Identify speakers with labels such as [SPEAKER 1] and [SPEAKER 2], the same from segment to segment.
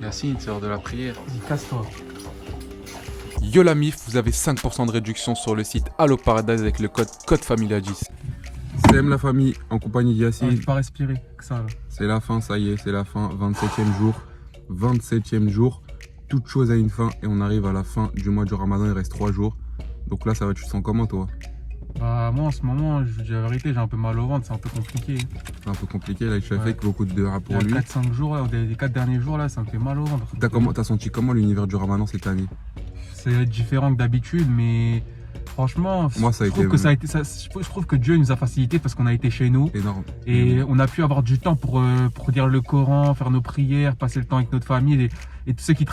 [SPEAKER 1] Yacine, c'est l'heure de la prière.
[SPEAKER 2] Vas-y, casse-toi.
[SPEAKER 3] Yo la mif, vous avez 5% de réduction sur le site Allo Paradise avec le code CODEFAMILIA10.
[SPEAKER 4] CM la famille, en compagnie de
[SPEAKER 2] Ah,
[SPEAKER 4] Yacine.
[SPEAKER 2] je peux pas respirer que ça là.
[SPEAKER 4] C'est la fin, ça y est, c'est la fin. 27e jour. 27e jour. Toute chose a une fin et on arrive à la fin du mois du Ramadan. Il reste 3 jours. Donc là, ça va, tu te sens comment toi?
[SPEAKER 2] Bah moi en ce moment, je vous dis la vérité, j'ai un peu mal au ventre, c'est un peu compliqué.
[SPEAKER 4] C'est un peu compliqué. Là, je
[SPEAKER 2] Ouais.
[SPEAKER 4] fait beaucoup de rap
[SPEAKER 2] Il y
[SPEAKER 4] pour
[SPEAKER 2] a
[SPEAKER 4] lui.
[SPEAKER 2] 4-5 jours, là, les 4 derniers jours là, ça me fait mal au ventre.
[SPEAKER 4] T'as senti comment l'univers du Ramadan cette année?
[SPEAKER 2] C'est différent que d'habitude, mais franchement,
[SPEAKER 4] Moi, ça a
[SPEAKER 2] je trouve
[SPEAKER 4] été
[SPEAKER 2] que je trouve que Dieu nous a facilité parce qu'on a été chez nous.
[SPEAKER 4] énorme.
[SPEAKER 2] Et on a pu avoir du temps pour lire le Coran, faire nos prières, passer le temps avec notre famille. Et tous ceux qui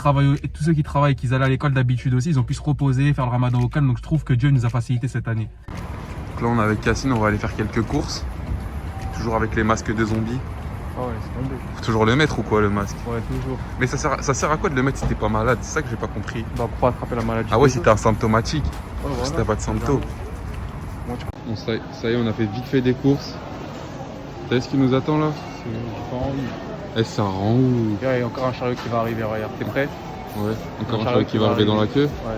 [SPEAKER 2] travaillent, qu'ils allaient à l'école d'habitude aussi, ils ont pu se reposer, faire le ramadan au calme. Donc je trouve que Dieu nous a facilité cette année.
[SPEAKER 4] Donc là, on est avec Yacine, on va aller faire quelques courses. Toujours avec les masques de zombies.
[SPEAKER 2] Ah ouais, c'est tombé.
[SPEAKER 4] Faut toujours le mettre ou quoi, le masque?
[SPEAKER 2] Ouais, toujours.
[SPEAKER 4] Mais ça sert à quoi de le mettre si t'es pas malade? C'est ça que j'ai pas compris.
[SPEAKER 2] Bah, pour pas attraper la maladie.
[SPEAKER 4] Ah ouais, si t'es asymptomatique.
[SPEAKER 2] Ouais,
[SPEAKER 4] Si
[SPEAKER 2] voilà.
[SPEAKER 4] t'as pas de symptômes.
[SPEAKER 2] Moi,
[SPEAKER 4] Bon, ça y est, on a fait vite fait des courses. T'as ce qui nous attend là?
[SPEAKER 2] j'ai pas envie.
[SPEAKER 4] Eh, ça rend ouf.
[SPEAKER 2] Il y a encore un chariot qui va arriver, regarde. T'es prêt?
[SPEAKER 4] Ouais, encore
[SPEAKER 2] Un
[SPEAKER 4] un chariot qui va arriver dans la queue.
[SPEAKER 2] Ouais.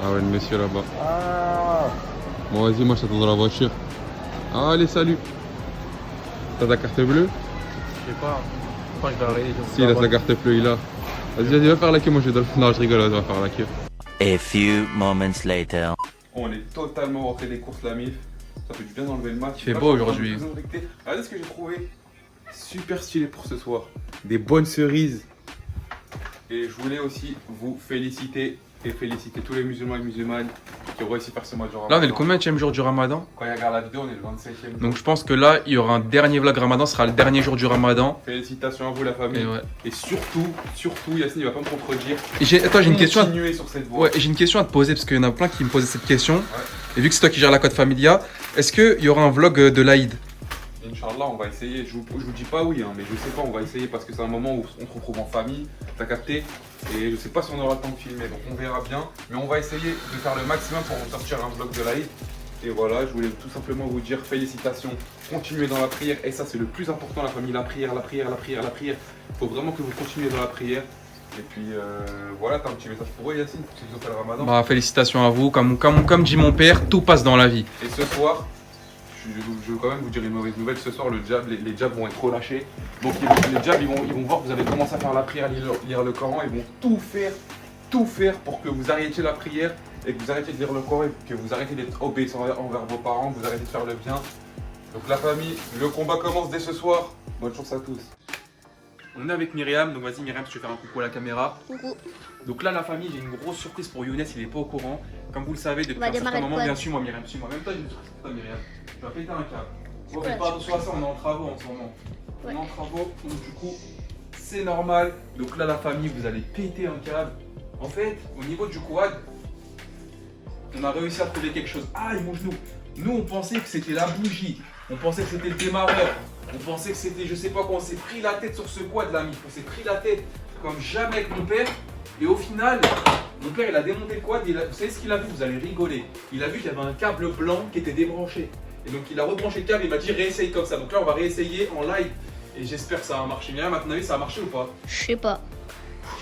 [SPEAKER 4] Ah ouais, le monsieur là-bas.
[SPEAKER 2] Ah.
[SPEAKER 4] Bon, vas-y, moi je t'attends dans la voiture. Ah, allez, salut. T'as ta carte bleue?
[SPEAKER 2] Je sais pas. Je crois que je vais arrêter.
[SPEAKER 4] Si, il a sa carte bleue, il a. Vas-y, va faire la queue, moi je vais. Non, je rigole, on va faire la queue.
[SPEAKER 5] A few moments later.
[SPEAKER 4] On est totalement rentré des courses, la mif. Ça fait du bien d'enlever le masque.
[SPEAKER 1] Il fait beau aujourd'hui.
[SPEAKER 4] Regardez ce que j'ai trouvé. Super stylé pour ce soir. Des bonnes cerises. Et je voulais aussi vous féliciter et féliciter tous les musulmans et musulmanes qui ont réussi par ce mois de Ramadan.
[SPEAKER 1] Là, on est le combienième jour du Ramadan?
[SPEAKER 4] Quand il regarde la vidéo, on est le 27e jour.
[SPEAKER 1] Donc je pense que là, il y aura un dernier vlog Ramadan, ce sera le dernier jour du Ramadan.
[SPEAKER 4] Félicitations à vous, la famille.
[SPEAKER 1] Et ouais.
[SPEAKER 4] Et surtout, Yacine, il va pas me contredire.
[SPEAKER 1] Attends, j'ai une question.
[SPEAKER 4] Continuez sur cette voie.
[SPEAKER 1] Ouais, j'ai une question à te poser parce qu'il y en a plein qui me posaient cette question. Et vu que c'est toi qui gères la Code Familia, est-ce qu'il y aura un vlog de l'Aïd?
[SPEAKER 4] Inch'Allah, on va essayer. Je vous dis pas oui, hein, mais je sais pas, on va essayer parce que c'est un moment où on se retrouve en famille, t'as capté. Et je sais pas si on aura le temps de filmer, donc on verra bien. Mais on va essayer de faire le maximum pour vous sortir un vlog de l'Aïd. Et voilà, je voulais tout simplement vous dire félicitations, continuez dans la prière. Et ça, c'est le plus important, la famille, la prière, la prière, la prière, la prière. Il faut vraiment que vous continuiez dans la prière. Et puis voilà, t'as un petit message pour eux, Yacine, pour ceux qui ont fait le Ramadan.
[SPEAKER 1] Bah, félicitations à vous. Comme dit mon père, tout passe dans la vie.
[SPEAKER 4] Et ce soir, je veux quand même vous dire une mauvaise nouvelle. Ce soir, les djabs vont être relâchés. Donc les djabs, ils vont voir que vous avez commencé à faire la prière, lire le Coran. Ils vont tout faire pour que vous arrêtiez la prière et que vous arrêtiez de lire le Coran et que vous arrêtiez d'être obéissant envers vos parents, que vous arrêtiez de faire le bien. Donc la famille, le combat commence dès ce soir. Bonne chance à tous.
[SPEAKER 1] On est avec Myriam, donc vas-y Myriam, tu veux faire un coucou à la caméra.
[SPEAKER 6] Coucou.
[SPEAKER 1] Donc là, la famille, j'ai une grosse surprise pour Younes, il est pas au courant. Comme vous le savez, depuis
[SPEAKER 6] On va
[SPEAKER 1] un certain
[SPEAKER 6] démarrer le
[SPEAKER 1] moment,
[SPEAKER 6] quad.
[SPEAKER 1] bien suis-moi Myriam, suis-moi. Même toi, j'ai une surprise pour toi Myriam. Tu vas péter un câble. Bon,
[SPEAKER 6] quoi
[SPEAKER 1] mais
[SPEAKER 6] la
[SPEAKER 1] pas attention à ça, on est en travaux en ce moment. On
[SPEAKER 6] Ouais.
[SPEAKER 1] est en travaux, donc du coup, c'est normal. Donc là, la famille, vous allez péter un câble. En fait, au niveau du quad, on a réussi à trouver quelque chose. Aïe, mon genou. Nous, on pensait que c'était la bougie. On pensait que c'était le démarreur. On pensait que c'était, je sais pas quoi, on s'est pris la tête sur ce quad, l'ami. On s'est pris la tête comme jamais avec mon père. Et au final, mon père, il a démonté le quad. Vous savez ce qu'il a vu? Vous allez rigoler. Il a vu qu'il y avait un câble blanc qui était débranché. Et donc, il a rebranché le câble. Il m'a dit réessaye comme ça. Donc là, on va réessayer en live. Et j'espère que ça va marcher. Mais à ton avis, ça a marché ou pas?
[SPEAKER 6] Je sais pas.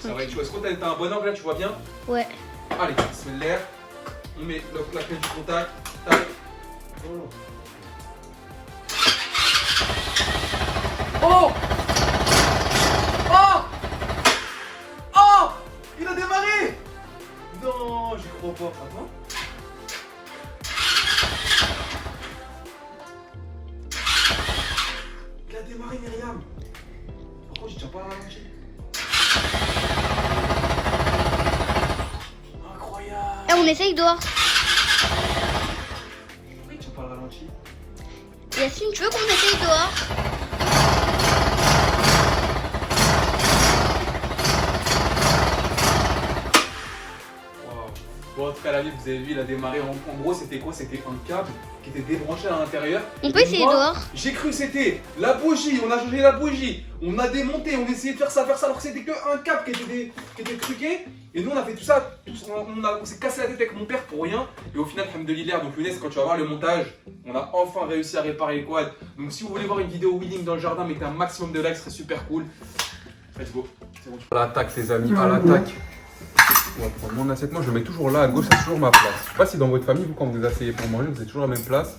[SPEAKER 1] Ça va être chaud. Est-ce que t'as un bon angle là? Tu vois bien?
[SPEAKER 6] Ouais.
[SPEAKER 1] Allez, on se met l'air. On met la clé du contact. Tac. Oh! Oh! Oh! Il a démarré! Non, j'y crois pas. Attends. Il a démarré, Myriam. Par contre, j'y tiens pas à ralentir. Incroyable!
[SPEAKER 6] Eh, on essaye dehors.
[SPEAKER 1] Pourquoi il tient pas le ralenti?
[SPEAKER 6] Yacine, tu veux qu'on essaye dehors?
[SPEAKER 1] Bon, en tout cas, la vie, vous avez vu, il a démarré. En gros, c'était quoi? C'était un câble qui était débranché à l'intérieur.
[SPEAKER 6] On peut essayer
[SPEAKER 1] Moi,
[SPEAKER 6] dehors.
[SPEAKER 1] J'ai cru que c'était la bougie. On a changé la bougie. On a démonté. On a essayé de faire ça. Alors que c'était qu'un câble qui était truqué. Et nous, on a fait tout ça. On s'est cassé la tête avec mon père pour rien. Et au final, alhamdoulilah, donc Younes, quand tu vas voir le montage, on a enfin réussi à réparer le quad. Donc, si vous voulez voir une vidéo wheeling dans le jardin, mettez un maximum de likes, ce serait super cool. Let's go. C'est bon.
[SPEAKER 4] À l'attaque, les amis, à l'attaque. On va prendre mon assiette. Moi, je le mets toujours là à gauche, c'est toujours ma place. Je sais pas si dans votre famille, vous, quand vous vous asseyez pour manger, vous avez toujours la même place.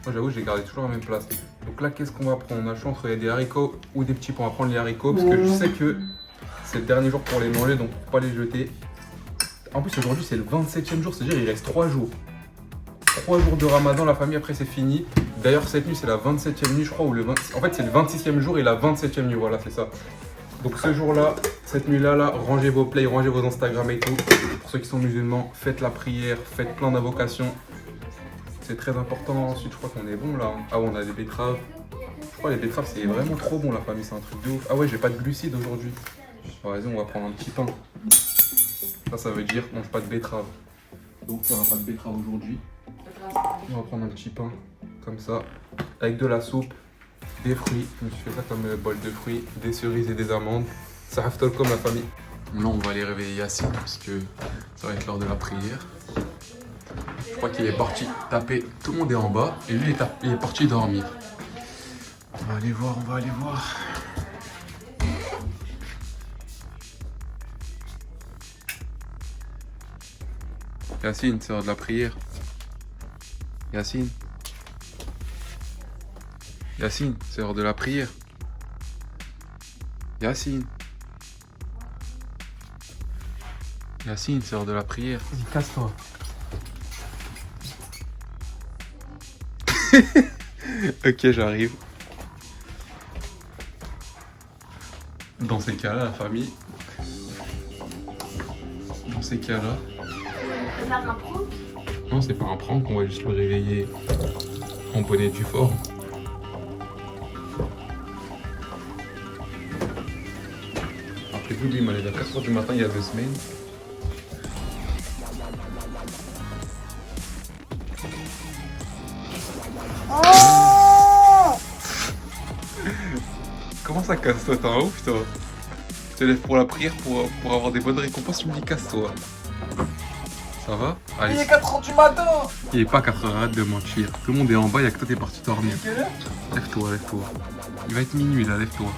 [SPEAKER 4] Moi, j'avoue, j'ai gardé toujours la même place. Donc là, qu'est-ce qu'on va prendre? On a le choix entre des haricots ou des petits pois. On va prendre les haricots parce que je sais que c'est le dernier jour pour les manger, donc faut pas les jeter. En plus, aujourd'hui, c'est le 27e jour, c'est-à-dire il reste 3 jours. 3 jours de ramadan, la famille, après, c'est fini. D'ailleurs, cette nuit, c'est la 27e nuit, je crois, ou le 20... En fait, c'est le 26e jour et la 27e nuit, voilà, c'est ça. Donc ce jour-là, cette nuit-là, rangez vos plays, rangez vos Instagram et tout. Pour ceux qui sont musulmans, faites la prière, faites plein d'invocations. C'est très important. Ensuite, je crois qu'on est bon là. Ah ouais, on a des betteraves. Je crois que les betteraves, c'est vraiment trop bon, la famille, c'est un truc de ouf. Ah ouais, j'ai pas de glucides aujourd'hui. Bon, vas-y, on va prendre un petit pain. Ça veut dire mange pas de betterave. Donc il n'y aura pas de betterave aujourd'hui. On va prendre un petit pain, comme ça, avec de la soupe, des fruits. Je me suis fait ça comme bol de fruits, des cerises et des amandes. Ça rafle comme la famille.
[SPEAKER 3] Là, on va aller réveiller Yacine parce que ça va être l'heure de la prière. Je crois qu'il est parti taper. Tout le monde est en bas et lui, il est parti dormir. On va aller voir, on va aller voir.
[SPEAKER 4] Yacine, c'est l'heure de la prière. Yacine. Yacine, c'est l'heure de la prière. Yacine. Yacine, c'est l'heure de la prière.
[SPEAKER 2] Vas-y, casse-toi.
[SPEAKER 4] Ok, j'arrive. Dans ces cas-là, la famille. Dans ces cas-là.
[SPEAKER 6] Faire un prank?
[SPEAKER 4] Non, c'est pas un prank, on va juste le réveiller en bonnet du fort. Rappelez-vous, lui, il m'a levé à 4h du matin il y a 2 semaines. Comment ça casse-toi? T'es un ouf, toi? Tu te lèves pour la prière pour avoir des bonnes récompenses, tu me dis casse-toi. Ça va? Allez.
[SPEAKER 2] Il est 4h du matin.
[SPEAKER 4] Il est pas 4h, arrête de mentir. Tout le monde est en bas, il y a que toi t'es parti dormir. Lève-toi, lève-toi. Il va être minuit là, lève-toi.